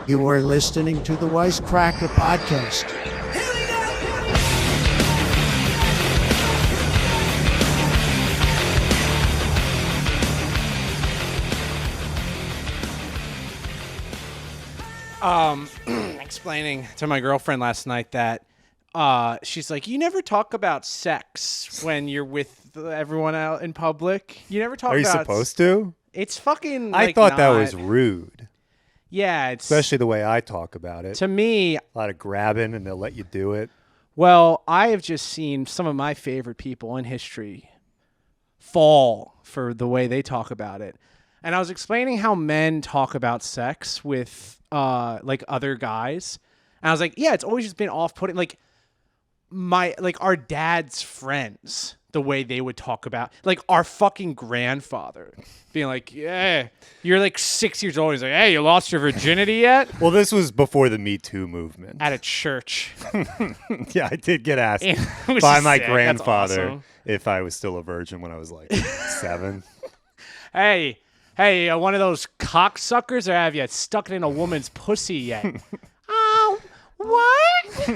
You are listening to the Wisecracker podcast. Explaining to my girlfriend last night that she's like, you never talk about sex when you're with everyone out in public. You never talk about... Are you supposed to? It's fucking... I thought that was rude. Yeah, it's... Especially the way I talk about it. To me... A lot of grabbing and they'll let you do it. Well, I have just seen some of my favorite people in history fall for the way they talk about it. And I was explaining how men talk about sex with like other guys. And I was like, yeah, it's always just been off-putting. Like our dad's friends, the way they would talk about, like our fucking grandfather being like, yeah, you're like 6 years old. He's like, hey, you lost your virginity yet? Well, this was before the Me Too movement. At a church. Yeah, I did get asked by my grandfather if I was still a virgin when I was like 7. Hey, one of those cocksuckers, or have you stuck it in a woman's pussy yet? Oh, what?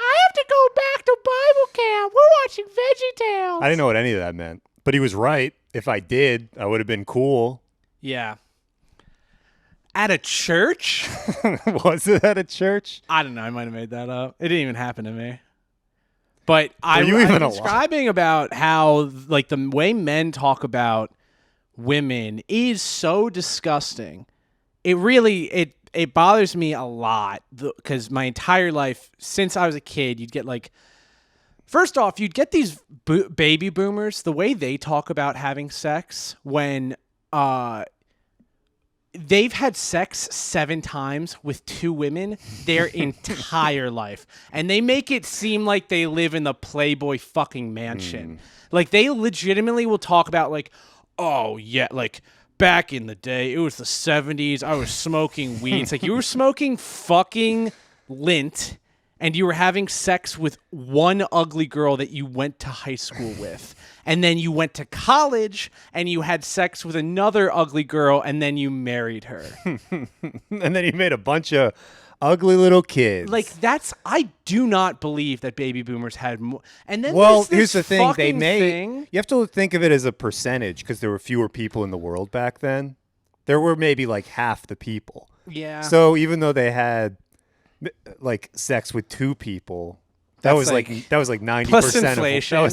I have to go back to Bible camp. We're watching VeggieTales. I didn't know what any of that meant, but he was right. If I did, I would have been cool. Yeah. At a church? Was it at a church? I don't know. I might have made that up. It didn't even happen to me. But I'm describing about how like the way men talk about women is so disgusting. It really it bothers me a lot because my entire life since I was a kid, you'd get like, first off, you'd get these baby boomers, the way they talk about having sex when they've had sex 7 times with 2 women their entire life. And they make it seem like they live in the Playboy fucking mansion. Like they legitimately will talk about like, oh yeah, like back in the day, it was the 70s. I was smoking weed. It's like you were smoking fucking lint and you were having sex with one ugly girl that you went to high school with. And then you went to college and you had sex with another ugly girl and then you married her. And then you made a bunch of ugly little kids. Like I do not believe that baby boomers had more. And then here's the thing, you have to think of it as a percentage because there were fewer people in the world back then. There were maybe like half the people. Yeah. So even though they had like sex with 2 people, that was like 90%. That was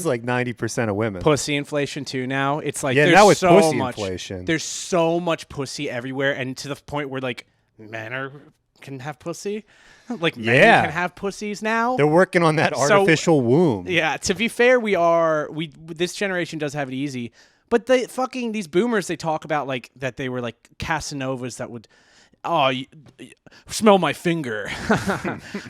like 90% of women. Pussy inflation too. Now it's like now there's with so pussy much inflation. There's so much pussy everywhere, and to the point where like men can have pussy. Like men can have pussies now. They're working on that artificial womb. Yeah, to be fair, this generation does have it easy. But these boomers, they talk about like that they were like Casanovas that would smell my finger.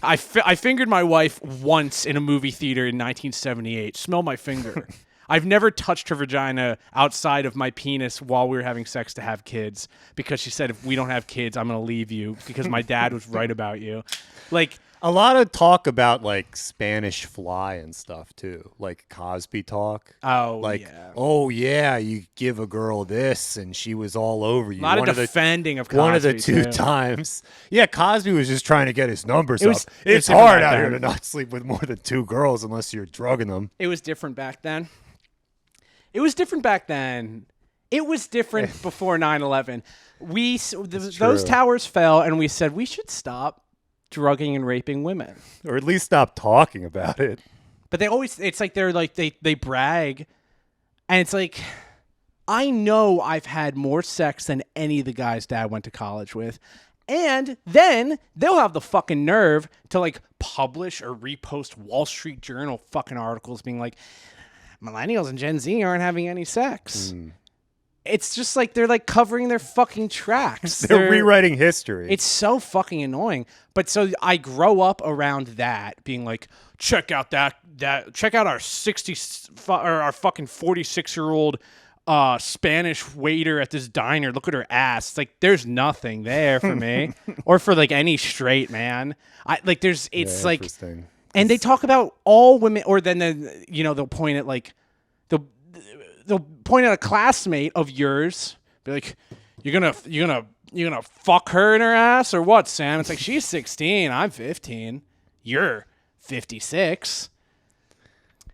I fingered my wife once in a movie theater in 1978. Smell my finger. I've never touched her vagina outside of my penis while we were having sex to have kids because she said, if we don't have kids, I'm going to leave you because my dad was right about you. Like a lot of talk about like Spanish fly and stuff too, like Cosby talk. Oh, like, yeah. Oh yeah, you give a girl this and she was all over you. A lot of defending of Cosby. One of the 2 times. Yeah, Cosby was just trying to get his numbers up. It's it's hard out here to not sleep with more than 2 girls unless you're drugging them. It was different back then. It was different before 9/11. Those towers fell, and we said we should stop drugging and raping women, or at least stop talking about it. But it's like they brag, and it's like, I know I've had more sex than any of the guys Dad went to college with. And then they'll have the fucking nerve to like publish or repost Wall Street Journal fucking articles being like, millennials and Gen Z aren't having any sex. It's just like they're like covering their fucking tracks. They're rewriting history. It's so fucking annoying. But so I grow up around that being like, check out check out our 60 or our fucking 46-year-old Spanish waiter at this diner. Look at her ass. It's like there's nothing there for me or for like any straight man. And they talk about all women, or then they'll point at like they'll point at a classmate of yours, be like, you're gonna You gonna fuck her in her ass or what, Sam? It's like, she's 16, I'm 15, you're 56.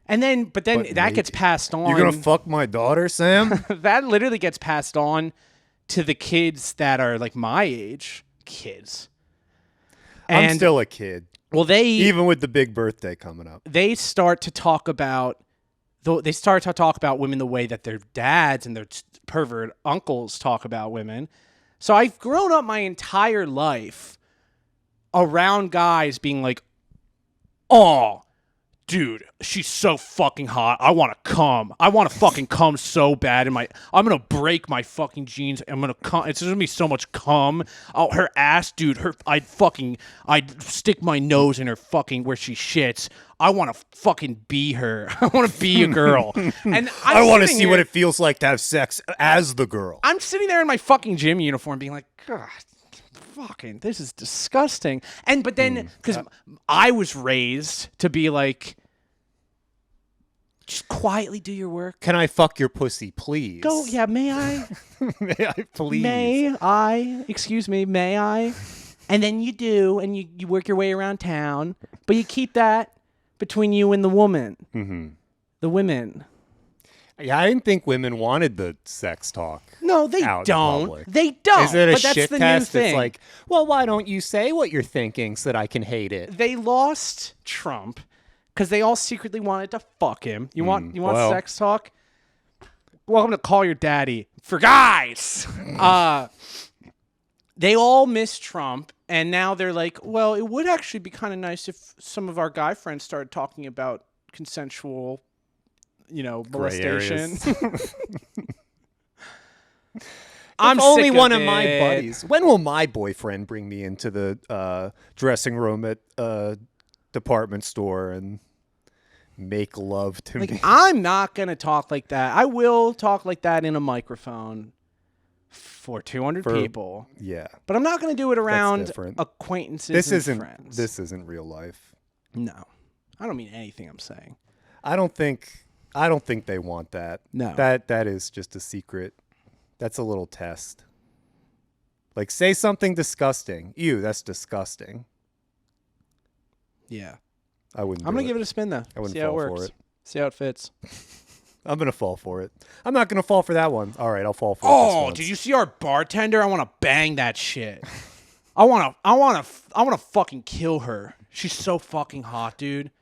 And then, but that gets passed on. You're gonna fuck my daughter, Sam? That literally gets passed on to the kids that are like my age. Kids. And, I'm still a kid. Well, even with the big birthday coming up, they start to talk about women the way that their dads and their pervert uncles talk about women. So I've grown up my entire life around guys being like, oh, dude, she's so fucking hot. I want to come. I want to fucking come so bad. I'm going to break my fucking jeans. I'm going to come. It's going to be so much cum. Oh, her ass, dude. I'd stick my nose in her fucking where she shits. I want to fucking be her. I want to be a girl. And I want to see what it feels like to have sex as the girl. I'm sitting there in my fucking gym uniform being like, God, fucking, this is disgusting. But then, because I was raised to be like, just quietly do your work. Can I fuck your pussy, please? Go, yeah, may I? May I, please? May I? Excuse me, may I? And then you do, and you work your way around town, but you keep that between you and the woman. Mm-hmm. The women. Yeah, I didn't think women wanted the sex talk. No, they don't. They don't. Is it a but that's shit the test? New thing. It's like, well, why don't you say what you're thinking so that I can hate it? They lost Trump because they all secretly wanted to fuck him. You want sex talk? Welcome to Call Your Daddy for guys. They all miss Trump, and now they're like, well, it would actually be kind of nice if some of our guy friends started talking about consensual, molestation. I'm only sick one of of my it. buddies. When will my boyfriend bring me into the dressing room at department store and make love to me? I'm not gonna talk like that. I will talk like that in a microphone for 200 people. Yeah, but I'm not gonna do it around acquaintances and friends. This isn't real life. No, I don't mean anything I'm saying. I don't think they want that. No, that is just a secret. That's a little test. Like, say something disgusting. Ew, that's disgusting. Yeah. I wouldn't. I'm going to give it a spin, though. I wouldn't See how fall it works. for it. See how it fits. I'm going to fall for it. I'm not going to fall for that one. All right, I'll fall for it. Oh, did you see our bartender? I want to bang that shit. I want to fucking kill her. She's so fucking hot, dude.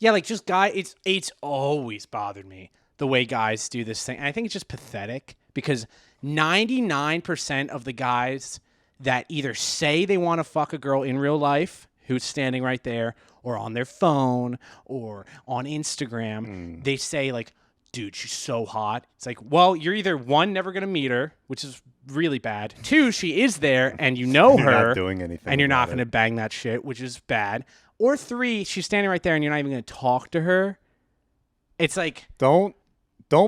Yeah, like, just it's always bothered me the way guys do this thing. And I think it's just pathetic because 99% of the guys that either say they want to fuck a girl in real life who's standing right there or on their phone or on Instagram, they say like, dude, she's so hot. It's like, well, you're either one, never going to meet her, which is really bad. Two, she is there and you know you're her not doing anything and you're not going to bang that shit, which is bad. Or three, she's standing right there and you're not even going to talk to her. It's like, don't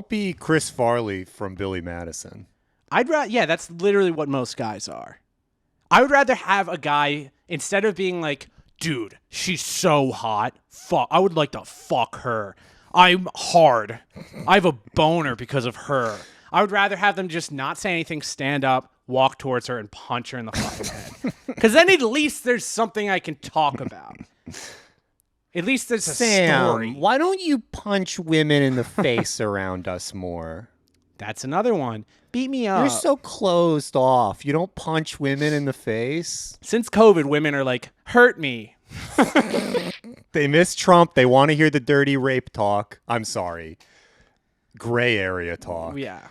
be Chris Farley from Billy Madison. Yeah, that's literally what most guys are. I would rather have a guy, instead of being like, dude, she's so hot. Fuck, I would like to fuck her. I'm hard. I have a boner because of her. I would rather have them just not say anything, stand up, walk towards her, and punch her in the fucking head. Because then at least there's something I can talk about. At least there's a story. Why don't you punch women in the face around us more? That's another one. Beat me up. You're so closed off. You don't punch women in the face. Since COVID, women are like, hurt me. They miss Trump. They want to hear the dirty rape talk. I'm sorry. Gray area talk. Yeah.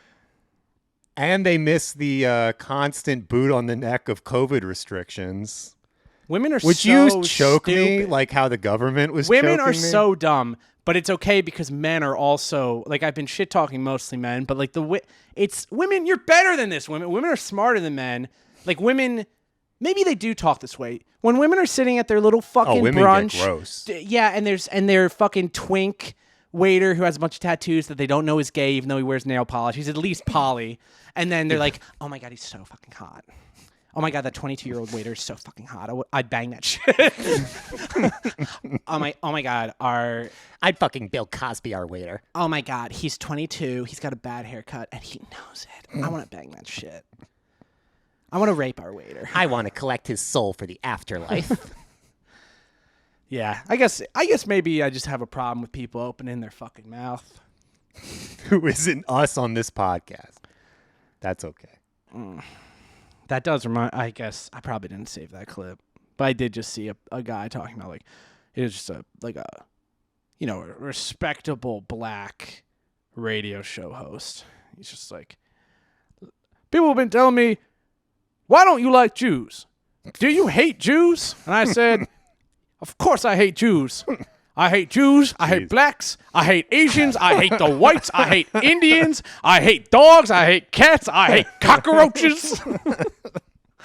And they miss the constant boot on the neck of COVID restrictions. Women are Would so you choke stupid. me like how the government was Women choking are me? so dumb, but it's okay because men are also, like, I've been shit talking mostly men, but like it's women, you're better than this. Women are smarter than men. Like, women, maybe they do talk this way. When women are sitting at their little fucking women brunch. get gross. Yeah, and their fucking twink waiter who has a bunch of tattoos that they don't know is gay even though he wears nail polish. He's at least poly. And then they're like, oh my God, he's so fucking hot. Oh my God, that 22-year-old waiter is so fucking hot. I'd bang that shit. Oh my God, I'd fucking Bill Cosby our waiter. oh my God, he's 22. He's got a bad haircut and he knows it. I want to bang that shit. I want to rape our waiter. I want to collect his soul for the afterlife. Yeah, I guess maybe I just have a problem with people opening their fucking mouth. Who isn't us on this podcast? That's okay. That does remind. I guess I probably didn't save that clip, but I did just see a guy talking about like it was just a respectable black radio show host. He's just like, people have been telling me, why don't you like Jews? Do you hate Jews? And I said, of course I hate Jews. I hate Jews. I hate blacks. I hate Asians. I hate the whites. I hate Indians. I hate dogs. I hate cats. I hate cockroaches.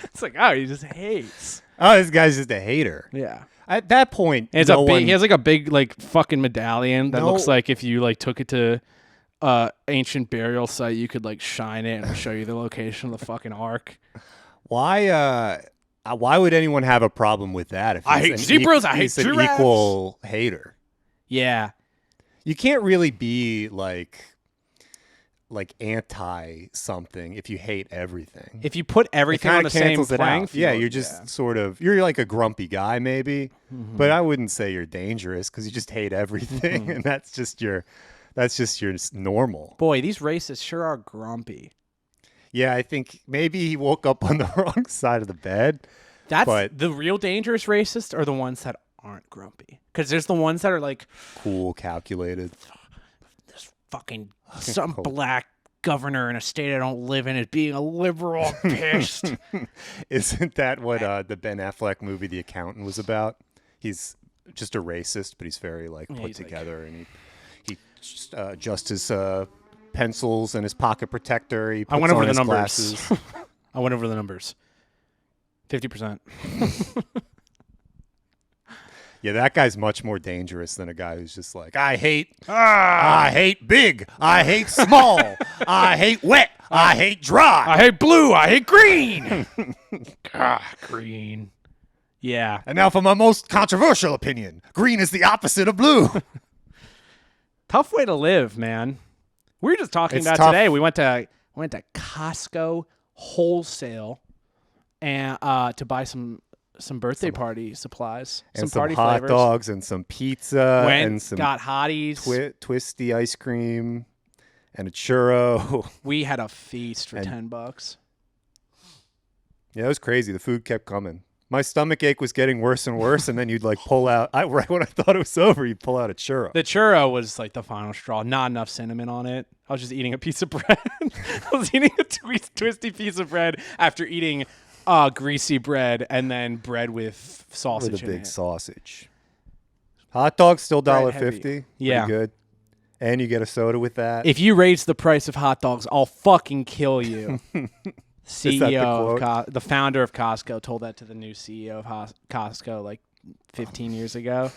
It's like, oh, he just hates. Oh, this guy's just a hater. Yeah. At that point, he has like a big like fucking medallion that looks like if you like took it to ancient burial site, you could like shine it and show you the location of the fucking ark. Why would anyone have a problem with that? If I hate zebras, I hate giraffes. He's an equal hater. Yeah. You can't really be like anti something if you hate everything. If you put everything on the same playing field. Yeah, you're just you're like a grumpy guy maybe, but I wouldn't say you're dangerous because you just hate everything, and that's just your normal. Boy, these racists sure are grumpy. Yeah, I think maybe he woke up on the wrong side of the bed. The real dangerous racists are the ones that aren't grumpy. Because there's the ones that are like... cool, calculated. This fucking... some black governor in a state I don't live in is being a liberal. Pissed. Isn't that what the Ben Affleck movie The Accountant was about? He's just a racist, but he's very put together. And he just adjusts his... pencils and his pocket protector. He puts I went over on the his numbers. Glasses. I went over the numbers. 50%. Yeah, that guy's much more dangerous than a guy who's just like, I hate big, I hate small, I hate wet, I hate dry, I hate blue, I hate green. Green. Yeah. And now for my most controversial opinion. Green is the opposite of blue. Tough way to live, man. We were just talking about today. We went to Costco wholesale and to buy some birthday party supplies, and some party hot flavors. dogs and some pizza and some got hotties, twisty ice cream and a churro. We had a feast for $10. Yeah, it was crazy. The food kept coming. My stomach ache was getting worse and worse, and then you'd pull out right when I thought it was over. You'd pull out a churro. The churro was the final straw. Not enough cinnamon on it. I was just eating a piece of bread. I was eating a twisty piece of bread after eating greasy bread and then bread with sausage. With a big sausage. Hot dogs still $1.50. Yeah, pretty good. And you get a soda with that. If you raise the price of hot dogs, I'll fucking kill you. CEO the founder of Costco told that to the new CEO of Costco 15 years ago.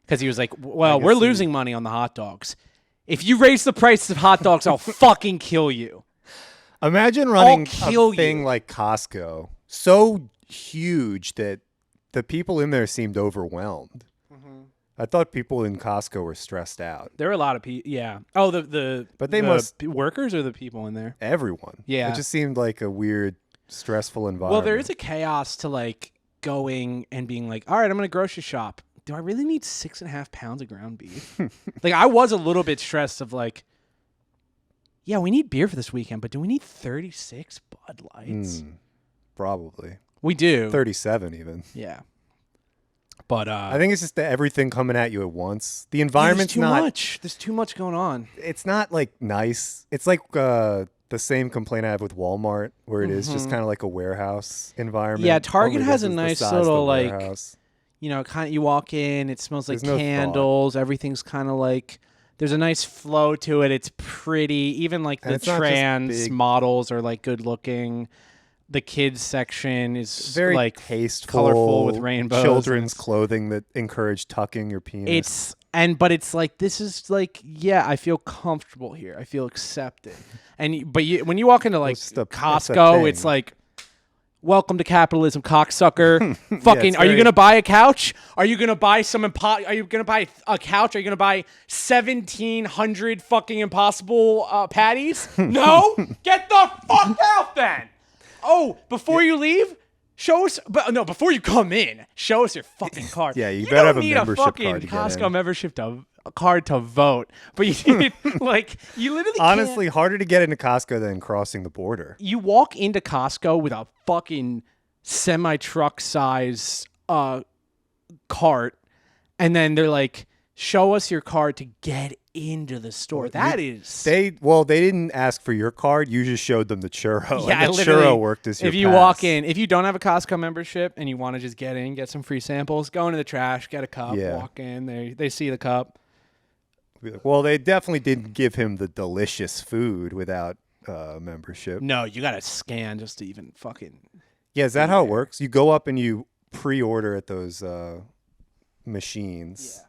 Because he was like, well, we're losing money on the hot dogs. If you raise the price of hot dogs, I'll fucking kill you. Imagine running a thing like Costco, so huge that the people in there seemed overwhelmed. I thought people in Costco were stressed out. There were a lot of people. Yeah. Oh, but they must workers or the people in there. Everyone. Yeah. It just seemed like a weird, stressful environment. Well, there is a chaos to going and being like, all right, I'm going to grocery shop. Do I really need 6.5 pounds of ground beef? I was a little bit stressed of yeah, we need beer for this weekend, but do we need 36 Bud Lights? Probably. We do. 37 even. Yeah. But I think it's just everything coming at you at once. The environment's there's too much going on. It's not nice. It's the same complaint I have with Walmart, where it is just kind of like a warehouse environment. Yeah, Target has a nice little warehouse. You walk in, it smells like candles. Everything's kind of there's a nice flow to it. It's pretty. Even the trans models are good looking. The kids section is very tasteful, colorful with rainbows, children's clothing that encourage tucking your penis. But it's this is I feel comfortable here. I feel accepted. When you walk into Costco, it's welcome to capitalism, cocksucker. Fucking, are you gonna buy a couch? Are you gonna buy are you gonna buy a couch? Are you gonna buy 1,700 fucking Impossible patties? No, get the fuck out then. Oh, before you leave, show us. But no, before you come in, show us your fucking card. Yeah, you don't better have a need membership fucking card to get Costco in. membership card to vote, but you need you literally Honestly, can't. harder to get into Costco than crossing the border. You walk into Costco with a fucking semi-truck size cart, and then they're like, show us your card to get into the store. They didn't ask for your card. You just showed them the churro. Yeah, and the literally, churro worked as your if you pass. walk in, if you don't have a Costco membership and you want to just get in, get some free samples, go into the trash, get a cup, Yeah. walk in. They see the cup. Well, they definitely didn't give him the delicious food without membership. No, you got to scan just to even fucking. Yeah, is that how it works? You go up and you pre-order at those machines. Yeah.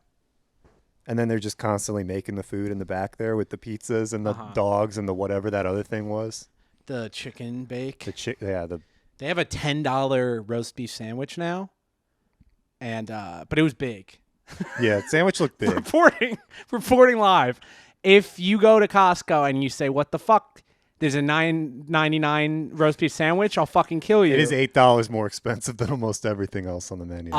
And then they're just constantly making the food in the back there with the pizzas and the dogs and the whatever that other thing was. The chicken bake. They have a $10 roast beef sandwich now, and but it was big. Sandwich looked big. reporting live. If you go to Costco and you say, "What the fuck? There's a $9.99 roast beef sandwich. I'll fucking kill you." It is $8 more expensive than almost everything else on the menu.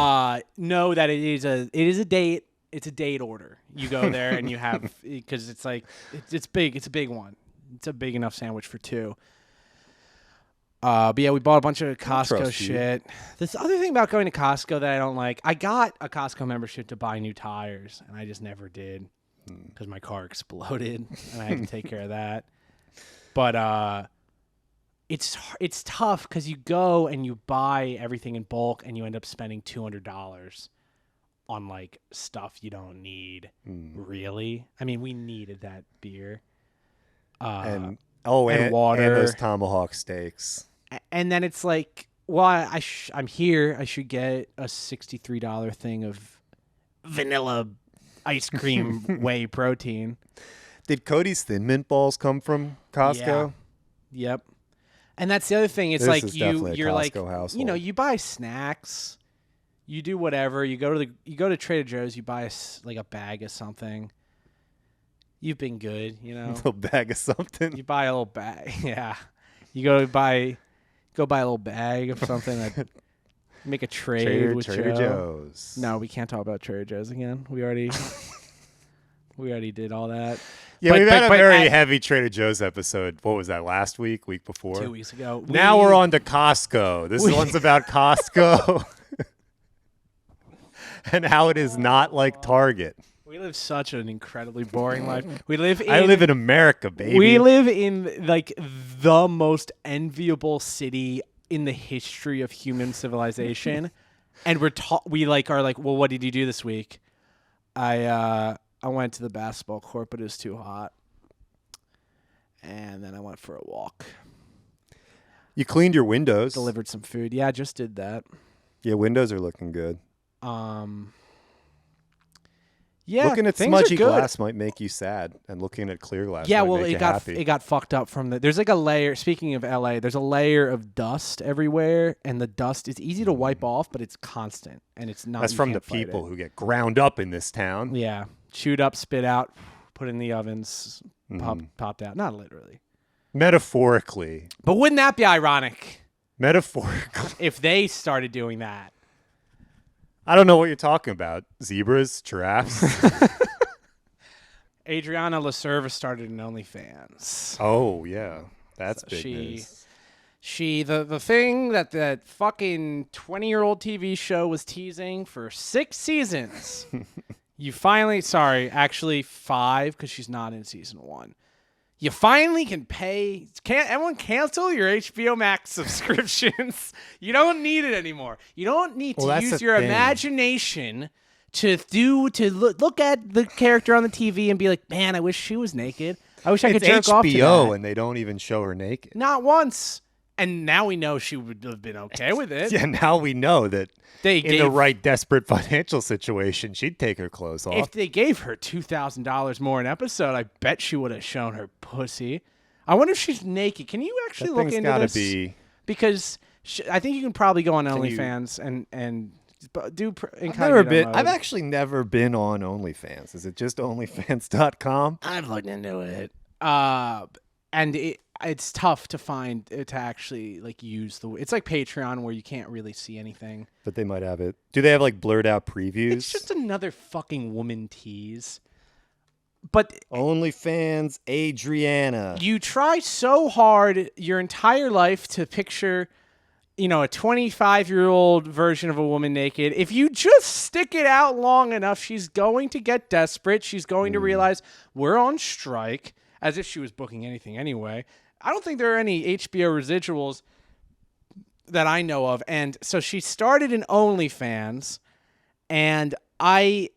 Know that it is a date. It's a date order. You go there and you have because it's like it's big. It's a big one. It's a big enough sandwich for two. But yeah, we bought a bunch of Costco shit. This other thing about going to Costco that I don't like, I got a Costco membership to buy new tires, and I just never did because my car exploded, and I had to take care of that. But it's tough because you go and you buy everything in bulk, and you end up spending $200 on like stuff you don't need. Really? I mean, we needed that beer. And water. And those tomahawk steaks. And then it's like, well, I'm here. I should get a $63 thing of vanilla ice cream whey protein. Did Cody's Thin Mint balls come from Costco? Yeah. Yep. And that's the other thing. It's This like is definitely a you're like, Costco household. you buy snacks, you do whatever. You go to Trader Joe's, you buy a bag of something. You've been good, A little bag of something. You buy a little bag, yeah. You go buy a little bag of something that make a trade with Trader Joe. Joe's. No, we can't talk about Trader Joe's again. We already did all that. Yeah, we've had a very heavy Trader Joe's episode. What was that, last week, week before? 2 weeks ago. Now we're on to Costco. This one's about Costco and how it is not like Target. We live such an incredibly boring life. I live in America, baby. We live in like the most enviable city in the history of human civilization, and are like, well, what did you do this week? I went to the basketball court, but it was too hot, and then I went for a walk. You cleaned your windows. Delivered some food. Yeah, I just did that. Yeah, windows are looking good. Yeah, looking at things are smudgy good. glass might make you sad, and looking at clear glass Yeah, might well, make you it got happy. it got fucked up from there's like a layer. Speaking of LA, there's a layer of dust everywhere, and the dust is easy to wipe off, but it's constant, and it's not. That's you from the can't fight people it. who get ground up in this town. Yeah, chewed up, spit out, put in the ovens, popped out. Not literally, Metaphorically. but wouldn't that be ironic Metaphorically. if they started doing that? I don't know what you're talking about. Zebras, giraffes. Adriana La Cerva started an OnlyFans. Oh, yeah. That's big she news. the thing that fucking 20-year-old TV show was teasing for 6 seasons. You finally, actually 5 because she's not in season 1. You finally can pay. Can't everyone cancel your HBO Max subscriptions? You don't need it anymore. You don't need to use your imagination to look at the character on the TV and be like, man, I wish she was naked. I wish I could jerk off to HBO, that. and they don't even show her naked. Not once. And now we know she would have been okay with it. Yeah, now we know that They in the right desperate financial situation, she'd take her clothes off. If they gave her $2,000 more an episode, I bet she would have shown her pussy. I wonder if she's naked. Can you actually look into gotta this? Be... Because I think you can probably go on OnlyFans and do incognito mode. I've actually never been on OnlyFans. Is it just OnlyFans.com? I've looked into it. And it's tough to find it to actually like use the. It's like Patreon where you can't really see anything. But they might have it. Do they have like blurred out previews? It's just another fucking woman tease. But OnlyFans Adriana. You try so hard your entire life to picture, a 25-year-old version of a woman naked. If you just stick it out long enough, she's going to get desperate. She's going to realize we're on strike, as if she was booking anything anyway. I don't think there are any HBO residuals that I know of. And so she started an OnlyFans, and I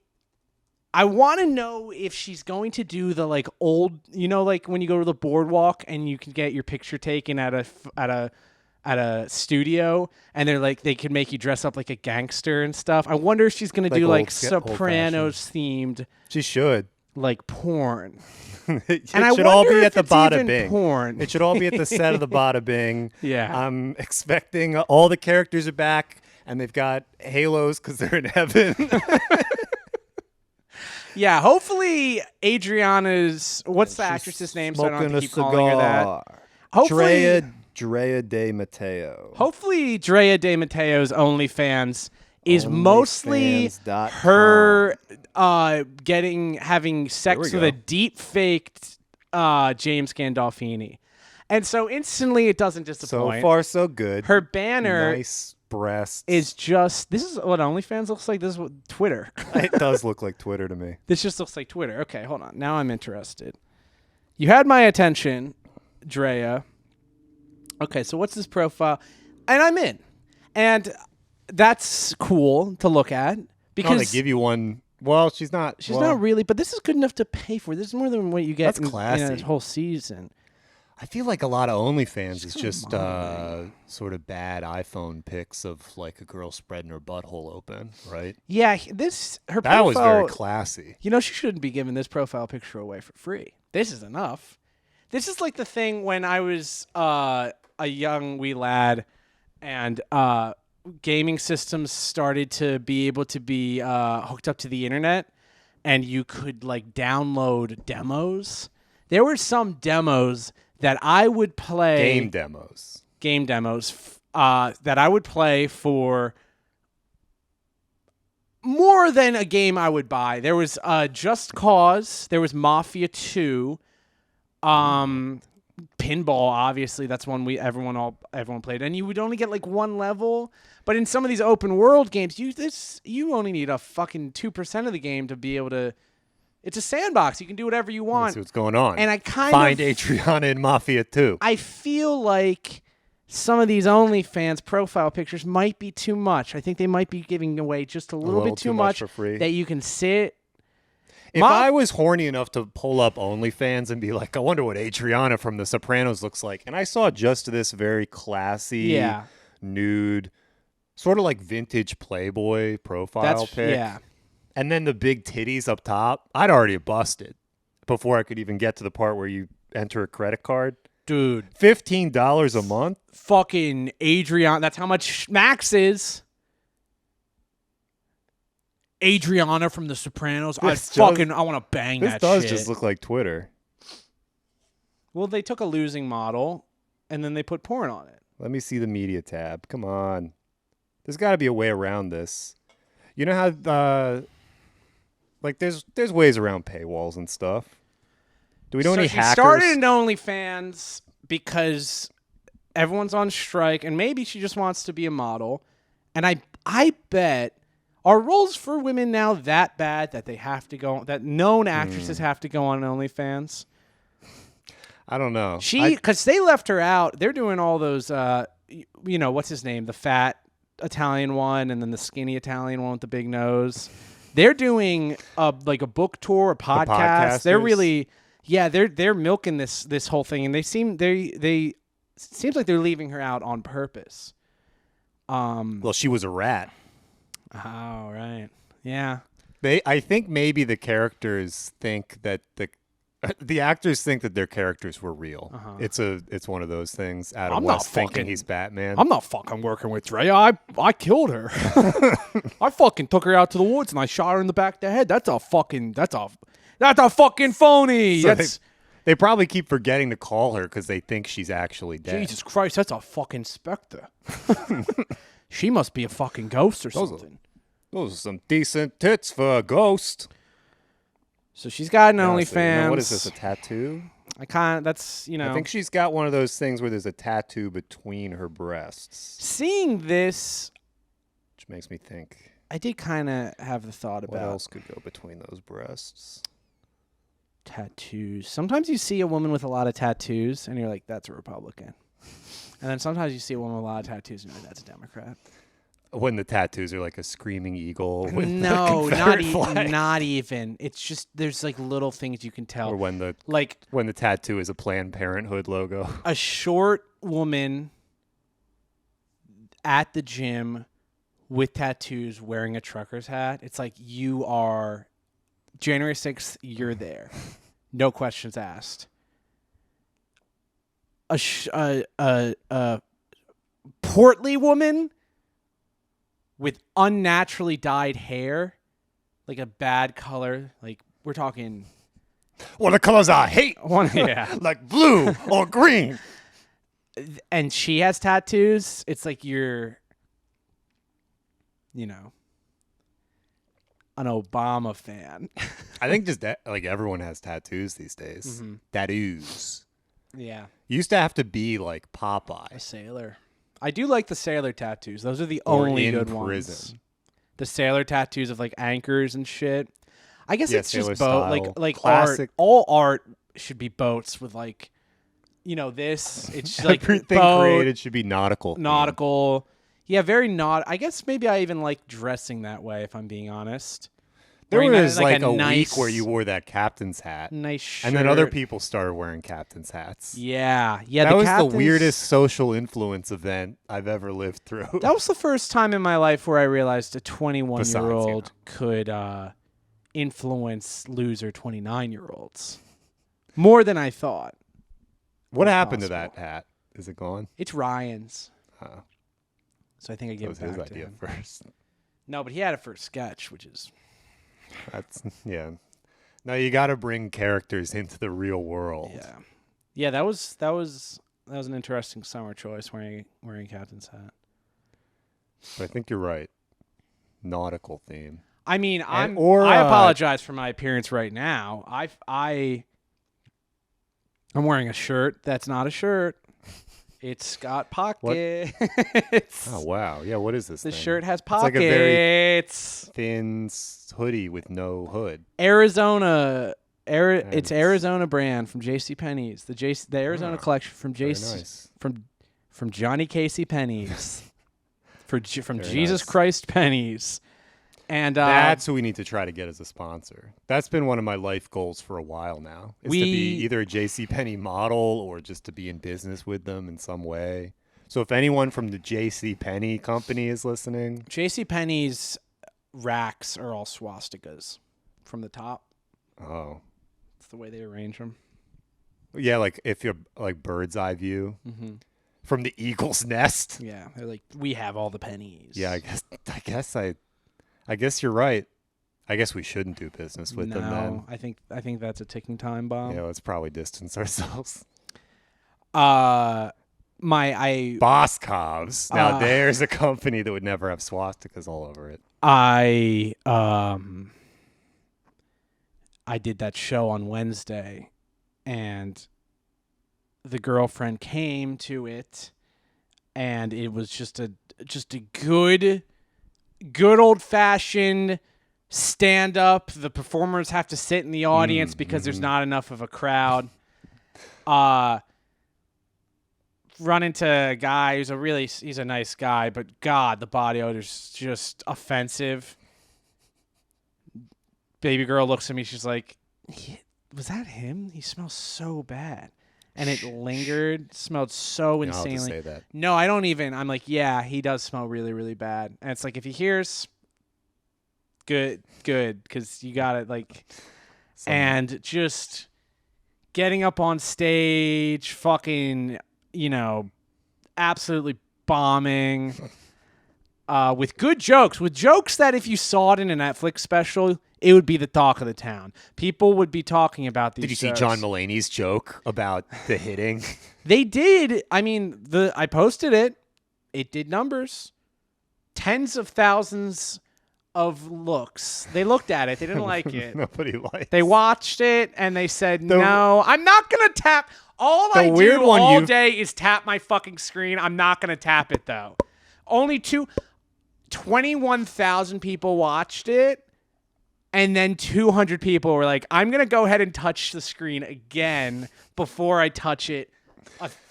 want to know if she's going to do the like old, like when you go to the boardwalk and you can get your picture taken at a studio, and they're like they can make you dress up like a gangster and stuff. I wonder if she's going to do like Sopranos themed. She should. Like porn. It should all be at the Bada Bing. Porn. It should all be at the set of the Bada Bing. Yeah. I'm expecting all the characters are back and they've got halos because they're in heaven. Yeah, hopefully Adriana's what's the actress's name? So I don't have to keep calling her that. Hopefully, Drea De Matteo. Hopefully, Drea De Matteo's OnlyFans is mostly her having sex with a deep faked James Gandolfini, and so instantly it doesn't disappoint. So far, so good. Her banner, nice breasts, is just this is what OnlyFans looks like. This is what Twitter. It does look like Twitter to me. This just looks like Twitter. Okay, hold on. Now I'm interested. You had my attention, Drea. Okay, so what's this profile? And I'm in, and that's cool to look at because they give you one. Well, she's not really, but this is good enough to pay for. This is more than what you get in a whole season. I feel like a lot of OnlyFans is just sort of bad iPhone pics of like a girl spreading her butthole open, right? Yeah, her that profile was very classy. She shouldn't be giving this profile picture away for free. This is enough. This is like the thing when I was a young wee lad and gaming systems started to be able to be hooked up to the internet, and you could like download demos. There were some demos that I would play. Game demos that I would play for more than a game I would buy. There was Just Cause. There was Mafia 2. Pinball, obviously, that's one everyone played, and you would only get like one level. But in some of these open world games, you only need a fucking 2% of the game to be able to. It's a sandbox. You can do whatever you want. See what's going on. And I find Adriana in Mafia 2. I feel like some of these OnlyFans profile pictures might be too much. I think they might be giving away just a little bit too much for free. That you can sit. If I was horny enough to pull up OnlyFans and be like, I wonder what Adriana from The Sopranos looks like, and I saw just this very classy, nude, sort of like vintage Playboy profile pic. Yeah. And then the big titties up top, I'd already busted before I could even get to the part where you enter a credit card. Dude. $15 a month? Fucking Adriana. That's how much Max is. Adriana from The Sopranos. I want to bang that shit. This does just look like Twitter. Well, they took a losing model, and then they put porn on it. Let me see the media tab. Come on. There's got to be a way around this. You know how... Like, there's ways around paywalls and stuff. Do we know any hackers? She started in OnlyFans because everyone's on strike, and maybe she just wants to be a model. And I bet, are roles for women now that bad that they have to go, that known actresses have to go on OnlyFans? I don't know. Because they left her out. They're doing all those, what's his name? The fat Italian one, and then the skinny Italian one with the big nose. They're doing like a book tour, a podcast. They're really, they're milking this whole thing, and they seems like they're leaving her out on purpose. Well, she was a rat. Oh, right. Yeah. I think maybe the characters think that the actors think that their characters were real. Uh-huh. It's one of those things. Adam West thinking he's Batman. I'm not fucking working with Drea. I killed her. I fucking took her out to the woods and I shot her in the back of the head. That's a fucking phony. So They probably keep forgetting to call her because they think she's actually dead. Jesus Christ, that's a fucking specter. She must be a fucking ghost or something. Those are some decent tits for a ghost. So she's got an Honestly, OnlyFans. what is this, a tattoo? That's, I think she's got one of those things where there's a tattoo between her breasts. Seeing this, Which makes me think, I did kind of have the thought what about else could go between those breasts? tattoos. Sometimes you see a woman with a lot of tattoos, and you're like, that's a Republican. And then sometimes you see a woman with a lot of tattoos, and you're like, that's a Democrat. When the tattoos are like a screaming eagle with No, the not Confederate flag. not even. It's just there's like little things you can tell. Or when the Like tattoo is a Planned Parenthood logo. a short woman at the gym with tattoos wearing a trucker's hat. It's like you are January 6th, you're there. No questions asked. A portly woman with unnaturally dyed hair, like a bad color, like we're talking Well, the colors I hate, yeah. like blue or green. And she has tattoos. It's like you're, an Obama fan. I think just that, like everyone has tattoos these days. Mm-hmm. Tattoos. Yeah, Used to have to be like a Popeye. sailor. I do like the sailor tattoos. Those are the Or only in good prison. ones. The sailor tattoos of like anchors and shit. I guess Yeah, it's just sailor boat. style. Like Classic. art. All art should be boats with like, this. It's just like Everything boat, created should be nautical. nautical. Yeah, very I guess maybe I even like dressing that way. If I'm being honest. There Wearing was like a nice, week where you wore that captain's hat. nice shirt. And then other people started wearing captain's hats. Yeah. That was the captains- weirdest social influence event I've ever lived through. That was the first time in my life where I realized a Besides, 21-year-old could influence loser 29-year-olds more than I thought. What It's happened to possible. that hat? Is it gone? It's Ryan's, Oh, so I think I that give was it his back to idea him. first. No, but he had it for a sketch, which is That's yeah. Now you got to bring characters into the real world. yeah. That was an interesting summer choice wearing captain's hat. But I think you're right. Nautical theme. I mean, I or, apologize for my appearance right now. I'm wearing a shirt that's not a shirt. It's got pockets. Oh wow. Yeah. What is this? The thing? shirt has It's pockets. like a very thin hoodie with no hood. Arizona. Nice. It's Arizona brand from JCPenney's. The Arizona collection from Very nice. from Johnny Casey Pennies. From Very Jesus nice. Christ Pennies. And That's who we need to try to get as a sponsor. That's been one of my life goals for a while now. Is to be either a JCPenney model or just to be in business with them in some way. So if anyone from the JCPenney company is listening, JCPenney's racks are all swastikas from the top. oh It's the way they arrange them. yeah, like if you're like bird's eye view from the eagle's nest. Yeah, they're like, we have all the pennies. Yeah, I guess you're right. I guess we shouldn't do business with them then. No, I think that's a ticking time bomb. Yeah, let's probably distance ourselves. My Boss Covs. Now there's a company that would never have swastikas all over it. I did that show on Wednesday, and the girlfriend came to it, and it was just a good old fashioned stand up. The performers have to sit in the audience because there's not enough of a crowd. Run into a guy who's he's a nice guy, but God, the body odor's just offensive. Baby girl looks at me, she's like, was that him? He smells so bad. And it lingered, smelled so You don't have to insanely. say that. No, I don't even. I'm like, yeah, he does smell really, really bad. And it's like, if he hears, good, because you got it. Like, and just getting up on stage, fucking, absolutely bombing. with good jokes, with jokes that if you saw it in a Netflix special, it would be the talk of the town. People would be talking about these. Did you see jokes. John Mulaney's joke about the hitting? They did. I mean, I posted it. It did numbers. Tens of thousands of looks. They looked at it. They didn't like it. Nobody likes. They watched it and they said, "No, I'm not gonna tap." All I weird do one all you- day is tap my fucking screen. I'm not gonna tap it though. Only 21,000 people watched it, and then 200 people were like, "I'm gonna go ahead and touch the screen again before I touch it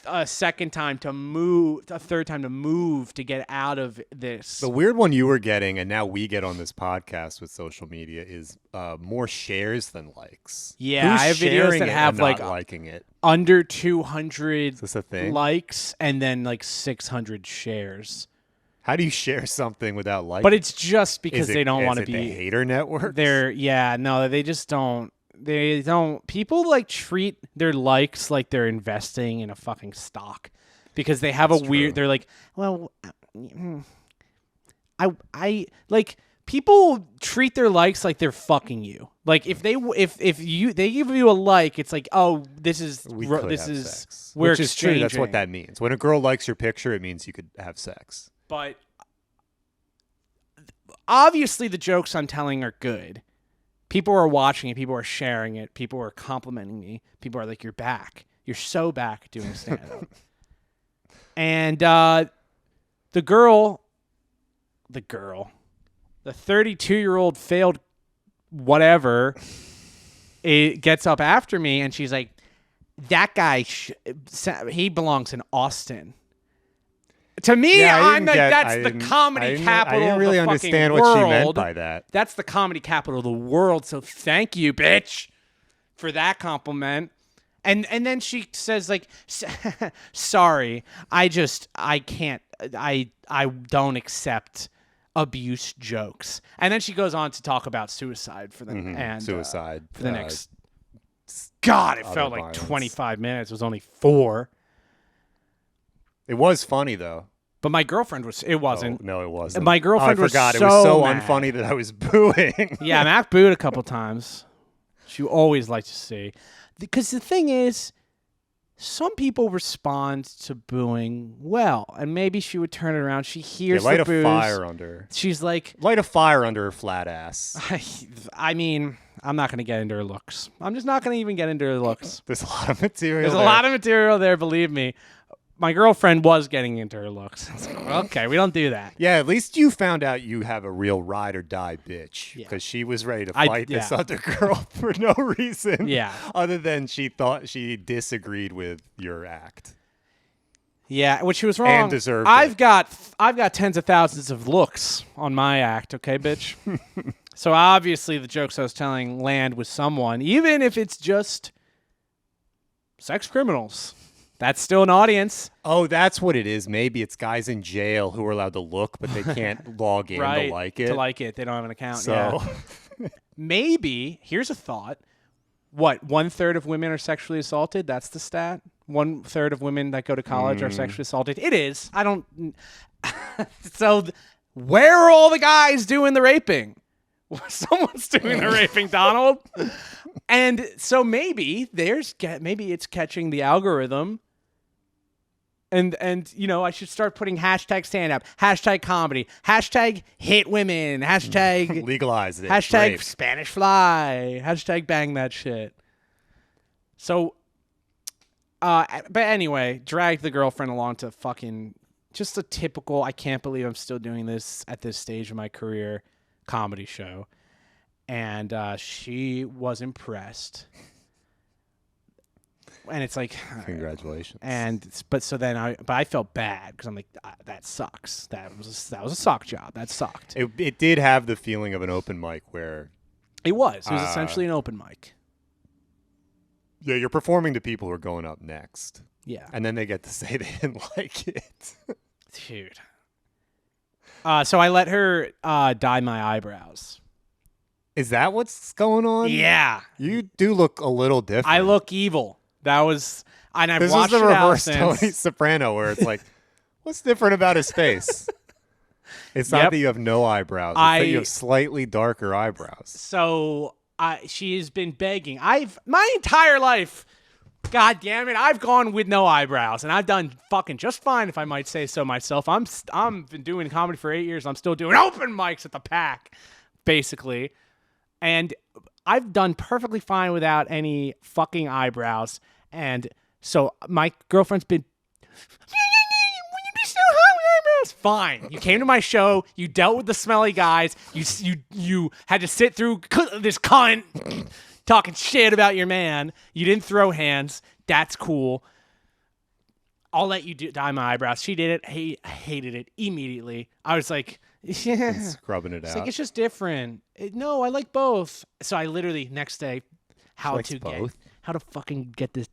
a second time to move, a third time to move to get out of this." The weird one you were getting, and now we get on this podcast with social media, is more shares than likes. Yeah, Who's I have videos sharing that it have and like not liking it. under 200 Is this a thing? likes and then like 600 shares. How do you share something without liking? But it's just because Is they it- don't is want to it be. the hater network. They just don't. They don't. People like treat their likes like they're investing in a fucking stock because they have That's a weird. true. They're like, well, I like people treat their likes like they're fucking you. Like if they give you a like, it's like, oh, this is We could have is sex. we're Which is true. That's what exchanging. that means. When a girl likes your picture, it means you could have sex. But obviously the jokes I'm telling are good. People are watching it. People are sharing it. People are complimenting me. People are like, "You're back. You're so back doing stand-up." And the 32-year-old failed whatever, it gets up after me and she's like, "That guy, he belongs in Austin." To me, Yeah, I I'm didn't like, get- that's I the didn't- comedy I didn't- capital I didn't really of the understand fucking what world. she meant by that. That's the comedy capital of the world. So thank you, bitch, for that compliment. And then she says like, "Sorry, I can't. I don't accept abuse jokes." And then she goes on to talk about suicide for the and Suicide for the next. God, it other felt like violence. 25 minutes. It was only 4. It was funny though. But my girlfriend was. It wasn't. No, it wasn't. My girlfriend I was forgot. so It was so mad. unfunny that I was booing. Yeah, Mac booed a couple times. She always liked to see. Because the thing is, some people respond to booing well, and maybe she would turn it around. She hears light the a boos. fire under. She's like, Light a fire under her flat ass. I mean, I'm not going to get into her looks. I'm just not going to even get into her looks. There's a lot of material. There's a lot of material there, believe me. My girlfriend was getting into her looks. I was like, okay, we don't do that. Yeah, at least you found out you have a real ride or die bitch. Yeah. Because she was ready to I- fight this yeah. other girl for no reason. Yeah. Other than she thought she disagreed with your act. Yeah, which she was wrong. And deserved I've it. got tens of thousands of looks on my act, okay, bitch? So obviously the jokes I was telling land with someone, even if it's just sex criminals. That's still an audience. Oh, that's what it is. Maybe it's guys in jail who are allowed to look, but they can't log in Right. to like it. To like it. They don't have an account. So Yeah. Maybe, here's a thought. What, 1/3 of women are sexually assaulted? That's the stat? 1/3 of women that go to college are sexually assaulted? It is. I don't... So where are all the guys doing the raping? Someone's doing the raping, Donald. And so maybe maybe it's catching the algorithm. And you know, I should start putting hashtag stand up, hashtag comedy, hashtag hit women, hashtag legalize it. hashtag Rape. Spanish fly, hashtag bang that shit. So, but anyway, dragged the girlfriend along to fucking just a typical, I can't believe I'm still doing this at this stage of my career comedy show. And she was impressed. And it's like, Congratulations. but I felt bad because I'm like, that sucks. That was a sock job. That sucked. It did have the feeling of an open mic where It was essentially an open mic. yeah, you're performing to people who are going up next. Yeah. And then they get to say they didn't like it. Dude. So I let her dye my eyebrows. Is that what's going on? Yeah. You do look a little different. I look evil. That was, and I've This is watched the it out reverse since. Tony Soprano where it's like, what's different about his face? It's not that you have no eyebrows. It's that you have slightly darker eyebrows. So she has been begging. My entire life, God damn it, I've gone with no eyebrows, and I've done fucking just fine, if I might say so myself. I'm been doing comedy for 8 years. I'm still doing open mics at the Pack, basically, and I've done perfectly fine without any fucking eyebrows. And so my girlfriend's been, so hot with eyebrows. Fine. You came to my show. You dealt with the smelly guys. You had to sit through this cunt talking shit about your man. You didn't throw hands. That's cool. I'll let you dye my eyebrows. She did it. He hated it immediately. I was like, yeah. Scrubbing it out. Like, it's just different. No, I like both. So I literally next day, how to fucking get this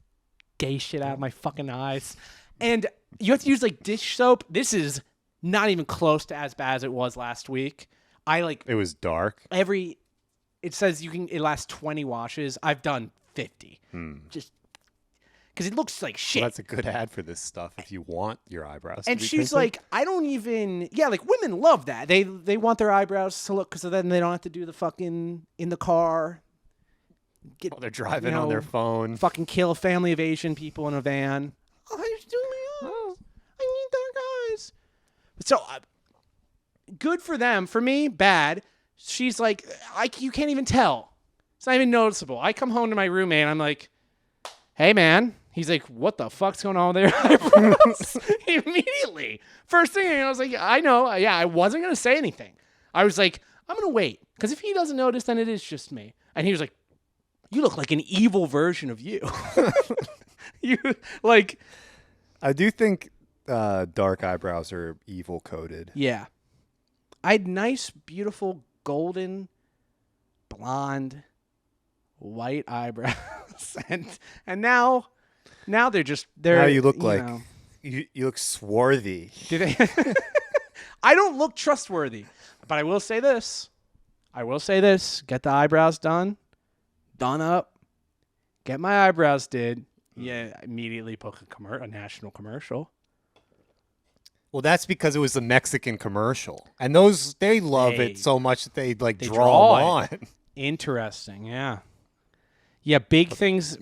gay shit out of my fucking eyes. And you have to use like dish soap. This is not even close to as bad as it was last week. It was dark. It says it lasts 20 washes. I've done 50. Just because it looks like shit. Well, that's a good ad for this stuff if you want your eyebrows and to be she's tinted. like, I don't even, like women love that. They want their eyebrows to look, because then they don't have to do the fucking in the car. They're driving on their phone. Fucking kill a family of Asian people in a van. Oh, I just do my eyes. I need dark eyes. So good for them. For me, bad. She's like, you can't even tell. It's not even noticeable. I come home to my roommate and I'm like, hey man. He's like, what the fuck's going on with their eyebrows? Immediately. First thing I was like, I know. Yeah, I wasn't going to say anything. I was like, I'm going to wait. Because if he doesn't notice, then it is just me. And he was like, you look like an evil version of you. I do think dark eyebrows are evil coded. Yeah. I had nice, beautiful, golden, blonde, white eyebrows. and now they're now you look like you look swarthy. Do they? I don't look trustworthy, but I will say this. Get the eyebrows done up. Get my eyebrows did. Yeah, immediately book a national commercial. Well, that's because it was a Mexican commercial, and they love it so much that they draw on. Interesting, yeah. Yeah, big things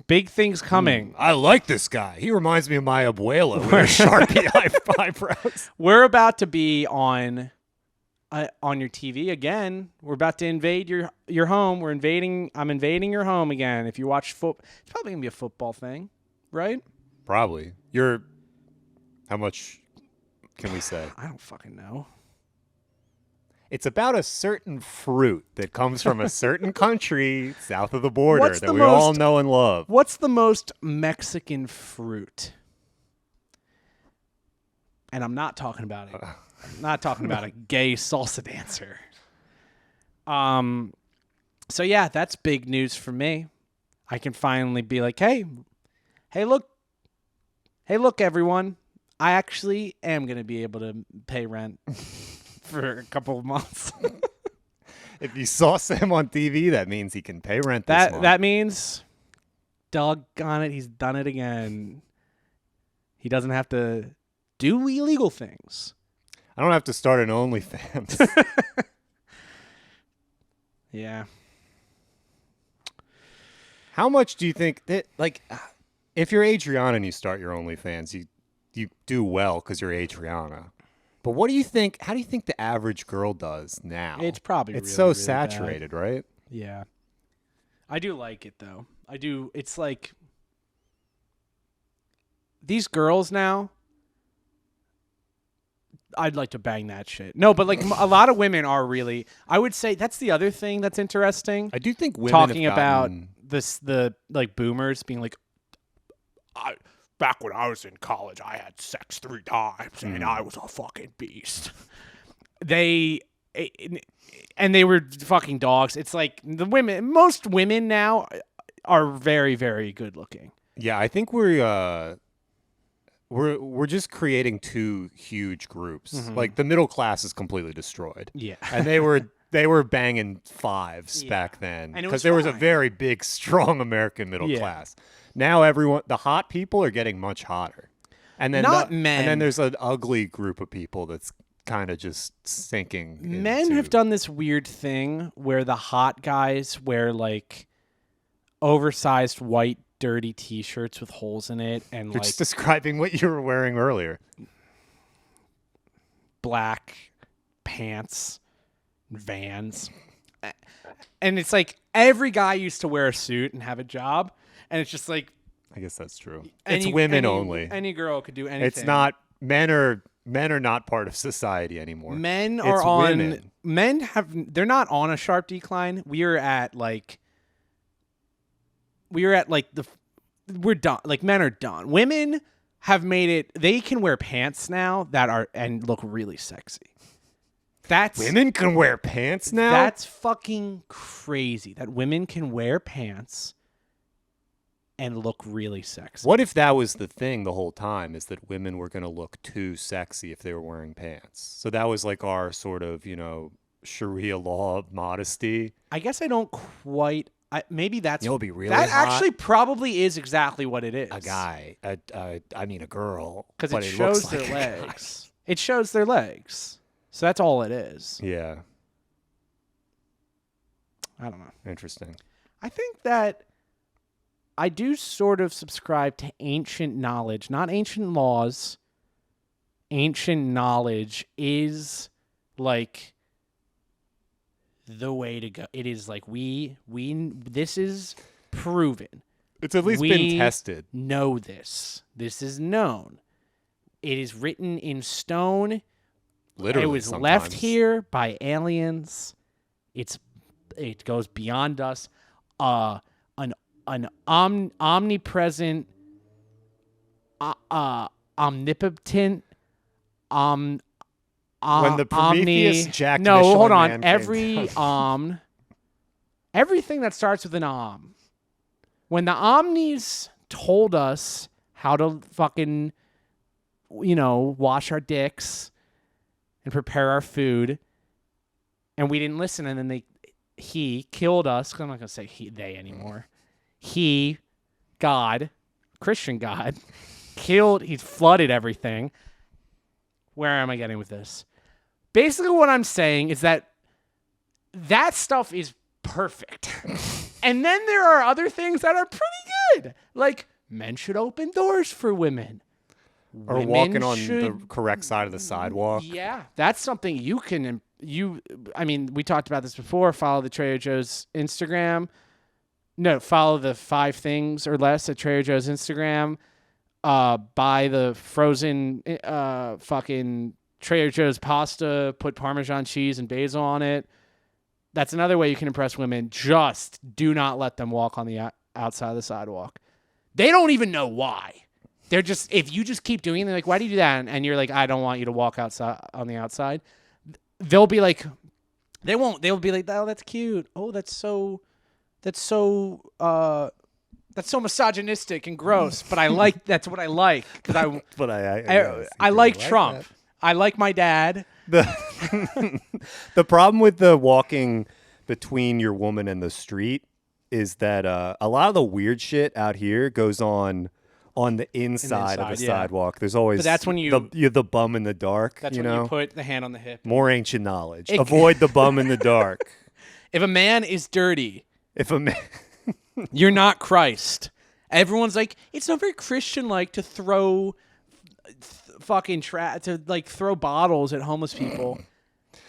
coming. I like this guy. He reminds me of my abuela with her Sharpie eyebrows. We're about to be on your TV again. We're about to invade your home. I'm invading your home again. If you watch football, it's probably going to be a football thing, right? Probably. How much can we say? I don't fucking know. It's about a certain fruit that comes from a certain country south of the border that we all know and love. What's the most Mexican fruit? And I'm not talking about it. I'm not talking about a gay salsa dancer. So yeah, that's big news for me. I can finally be like, hey, look, everyone. I actually am going to be able to pay rent for a couple of months. If you saw Sam on TV, that means he can pay rent this month. That means, doggone it, he's done it again. He doesn't have to do illegal things. I don't have to start an OnlyFans. Yeah. How much do you think that, if you're Adriana and you start your OnlyFans, you do well because you're Adriana. But what do you think? How do you think the average girl does now? It's probably really, so really saturated, bad. Right? Yeah. I do like it though. I do. It's like these girls now. I'd like to bang that shit. No, but a lot of women are really. I would say that's the other thing that's interesting. I do think women talking have about the boomers being like, back when I was in college, I had sex 3 times and I was a fucking beast. They were fucking dogs. It's like most women now are very, very good looking. Yeah, I think we're just creating 2 huge groups. Mm-hmm. Like the middle class is completely destroyed. Yeah, and they were banging 5s back then because there was a very big, strong American middle class. Now the hot people are getting much hotter, and then men. And then there's an ugly group of people that's kind of just sinking. Men have done this weird thing where the hot guys wear like oversized white dirty t-shirts with holes in it and You're like just describing what you were wearing earlier. black pants, Vans. And it's like every guy used to wear a suit and have a job, and it's just like I guess that's true. It's women only. Any girl could do anything. It's not men are not part of society ananymore. Men It's are on women. they're not on a sharp decline. We're done. Like men are done. Women have made it. They can wear pants now that are and look really sexy. Women can wear pants now? That's fucking crazy that women can wear pants and look really sexy. What if that was the thing the whole time, is that women were going to look too sexy if they were wearing pants? So that was like our sort of, Sharia law of modesty. I guess I don't quite. Maybe that's. You'll be really That hot. actually probably is exactly what it is. A guy, I mean a girl. Because but it looks shows their like a guy. legs. It shows their legs. So that's all it is. Yeah. I don't know. Interesting. I think that I do sort of subscribe to ancient knowledge, not ancient laws. Ancient knowledge is like the way to go. It is like this is proven. It's at least We been tested. Know this. This is known. It is written in stone. Literally, it was sometimes. left here by aliens. It goes beyond us. An omnipresent, omnipotent, When the Prometheus jacked No, Michelin hold on. Man Every everything that starts with an om. When the omnis told us how to fucking, wash our dicks and prepare our food, and we didn't listen, and then he killed us. I'm not gonna say they anymore. He, God, Christian God, he flooded everything. Where am I getting with this? Basically, what I'm saying is that stuff is perfect. And then there are other things that are pretty good. Like, men should open doors for women. Or Women walking on the correct side of the sidewalk. Yeah, that's something you can. I mean, we talked about this before. Follow the Trader Joe's Instagram. No, follow the 5 things or less at Trader Joe's Instagram. Buy the frozen fucking Trader Joe's pasta. Put Parmesan cheese and basil on it. That's another way you can impress women. Just do not let them walk on the outside of the sidewalk. They don't even know why. They're just, if you just keep doing it, they're like, why do you do that? And you're like, I don't want you to walk outside on the outside. They'll be like, they'll be like, oh, that's cute. Oh, that's so misogynistic and gross. But that's what I like. Cause I like Trump. That. I like my dad. The problem with the walking between your woman and the street is that a lot of the weird shit out here goes on the inside of the sidewalk. There's always, but that's when you're the bum in the dark. That's when you put the hand on the hip. More ancient knowledge. Avoid the bum in the dark. If a man is dirty, you're not Christ. Everyone's like, it's not very Christian-like to throw throw bottles at homeless people.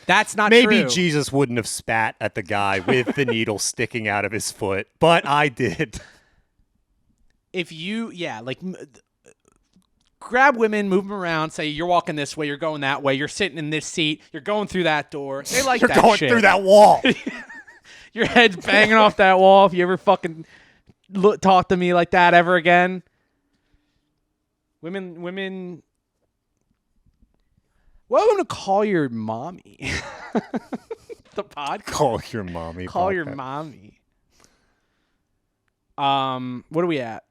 That's not true. Maybe Jesus wouldn't have spat at the guy with the needle sticking out of his foot, but I did. If you, grab women, move them around, say you're walking this way, you're going that way, you're sitting in this seat, you're going through that door. They like you're that going shit. through that wall. Your head's banging off that wall. If you ever fucking talk to me like that ever again. Women. Welcome to Call Your Mommy. The podcast. Call Your Mommy. Call Your Mommy. What are we at?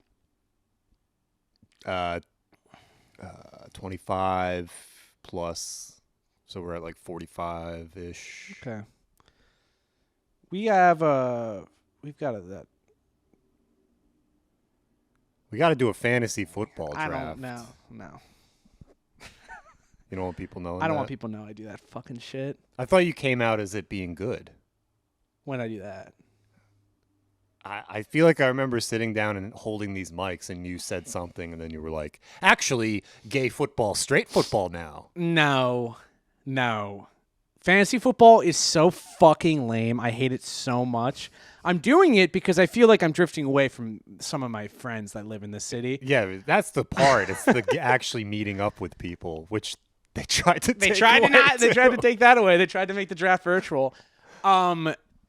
25 plus, so we're at like 45-ish. Okay. We've got that. We got to do a fantasy football draft. I don't know. No. You don't want people knowing I don't that? want people to know I do that fucking shit. I thought you came out as it being good. When I do that. I feel like I remember sitting down and holding these mics and you said something and then you were like, actually, gay football, straight football now. No. Fantasy football is so fucking lame. I hate it so much. I'm doing it because I feel like I'm drifting away from some of my friends that live in the city. Yeah, that's the part. It's the actually meeting up with people, which they tried to They take tried away to They tried to too. take that away. They tried to make the draft virtual.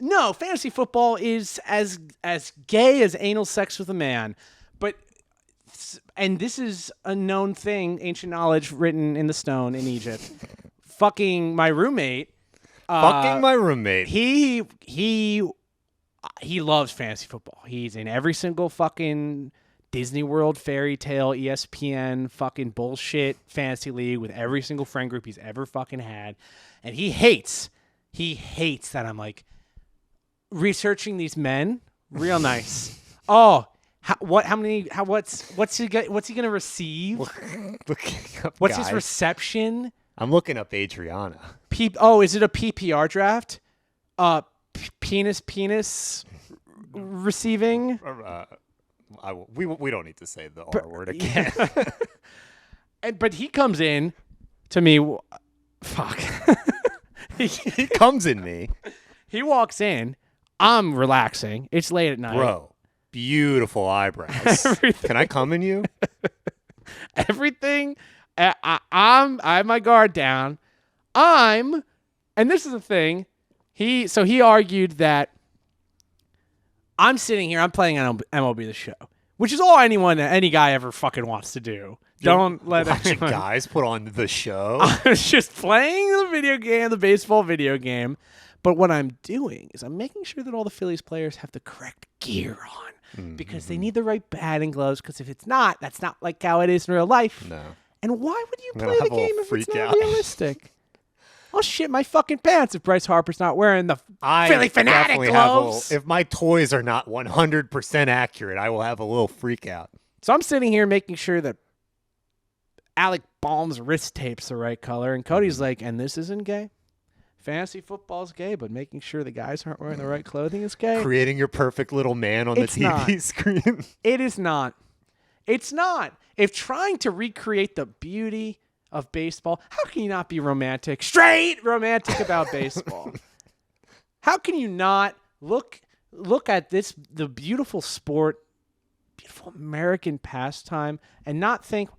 No, fantasy football is as gay as anal sex with a man. And this is a known thing, ancient knowledge written in the stone in Egypt. Fucking my roommate. Fucking my roommate. He loves fantasy football. He's in every single fucking Disney World, Fairy Tale, ESPN, fucking bullshit fantasy league with every single friend group he's ever fucking had. And he hates that I'm like researching these men. Real nice. Oh, what's he gonna receive? Looking up What's his guys. reception? I'm looking up Adriana. Is it a PPR draft? Penis receiving. We don't need to say the R word again. But he comes in to me. Fuck. He comes in me. He walks in. I'm relaxing. It's late at night. Bro, beautiful eyebrows. Can I come in you? Everything. I have my guard down. And this is the thing. He argued that I'm sitting here. I'm playing on MLB The Show, which is all any guy ever fucking wants to do. Don't let Watching anyone. guys put on the show. I was just playing the video game, the baseball video game. But what I'm doing is I'm making sure that all the Phillies players have the correct gear on because they need the right batting gloves. Because if it's not, that's not like how it is in real life. No. And why would you I'm play gonna the have a game little if it's freak not out. realistic? I'll shit my fucking pants if Bryce Harper's not wearing the I Philly Fanatic definitely gloves. if my toys are not 100% accurate, I will have a little freak out. So I'm sitting here making sure that Alec Baum's wrist tape's the right color. And Cody's like, and this isn't gay? Fantasy football's gay, but making sure the guys aren't wearing the right clothing is gay? Creating your perfect little man on It's the TV screen. It is not. It's not. If trying to recreate the beauty of baseball, how can you not be straight romantic about baseball? How can you not look at the beautiful sport, beautiful American pastime, and not think,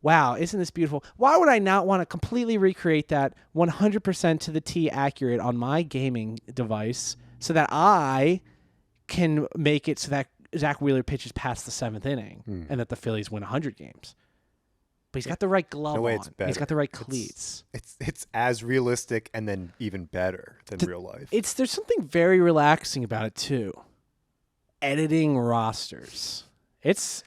wow, isn't this beautiful? Why would I not want to completely recreate that 100% to the T accurate on my gaming device so that I can make it so that Zach Wheeler pitches past the 7th inning and that the Phillies win 100 games? But he's got the right glove No way, on. it's better. He's got the right cleats. It's as realistic and then even better than real life. There's something very relaxing about it too. Editing rosters. It's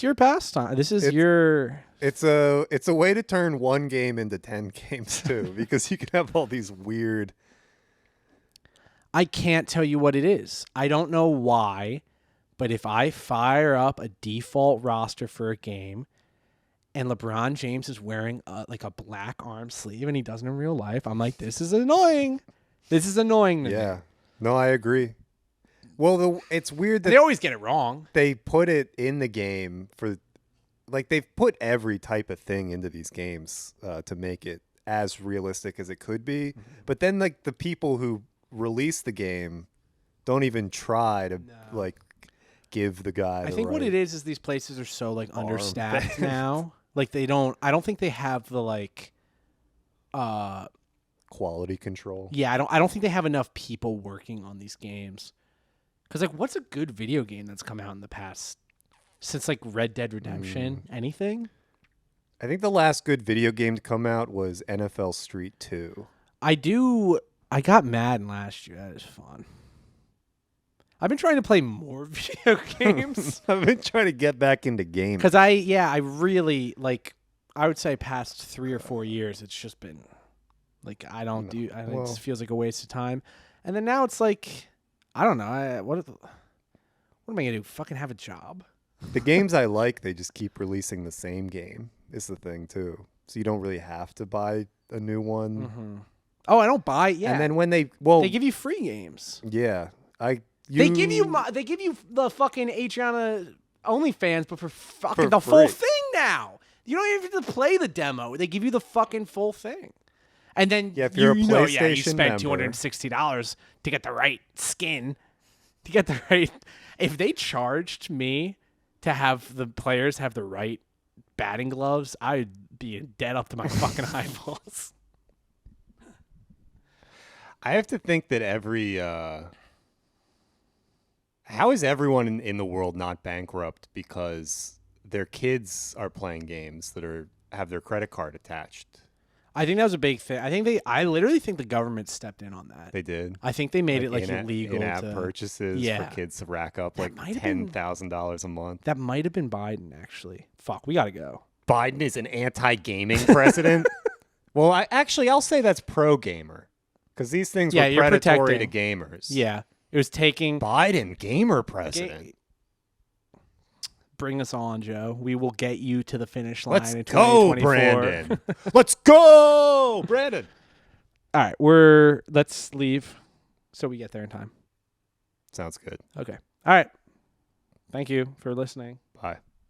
your pastime. This is your. It's a way to turn one game into 10 games too, because you can have all these weird. I can't tell you what it is. I don't know why, but if I fire up a default roster for a game, and LeBron James is wearing like a black arm sleeve, and he doesn't in real life, I'm like, this is annoying. This is annoying to me. Yeah, no, I agree. Well, it's weird that They always get it wrong. they put it in the game for, like, they've put every type of thing into these games to make it as realistic as it could be. But then, like, the people who release the game don't even try to like give the guy. I think what it is these places are so like understaffed now. Like I don't think they have the like quality control. Yeah, I don't think they have enough people working on these games. Cuz like what's a good video game that's come out in the past since like Red Dead Redemption? Anything? I think the last good video game to come out was NFL Street 2. I got Madden last year. That is fun. I've been trying to play more video games. I've been trying to get back into gaming. Because I really, like, I would say past 3 or 4 years, it's just been, like, it just feels like a waste of time. And then now it's like, I don't know. What am I going to do? Fucking have a job? The games I like, they just keep releasing the same game is the thing, too. so you don't really have to buy a new one. Mm-hmm. Oh, I don't buy. Yeah, And then when they give you free games. Yeah, They give you the fucking Adriana OnlyFans, but for fucking the free. full thing now. You don't even have to play the demo. They give you the fucking full thing. And then if you're a you PlayStation spent member. $260 to get the right skin, to get the right. If they charged me to have the players have the right batting gloves, I'd be dead up to my fucking eyeballs. I have to think that how is everyone in the world not bankrupt because their kids are playing games that have their credit card attached? I think that was a big thing. I literally think the government stepped in on that. They did. I think they made it illegal in-app to purchases for kids to rack up like $10,000 a month. That might have been Biden, actually. Fuck, we gotta go. Biden is an anti-gaming president. Well, I'll say that's pro-gamer because these things were predatory to gamers. Yeah, it was taking Biden, gamer president. Bring us on, Joe. We will get you to the finish line in 2024. Let's go, Brandon. Let's go, Brandon. All right, let's leave so we get there in time. Sounds good. Okay. All right. Thank you for listening. Bye.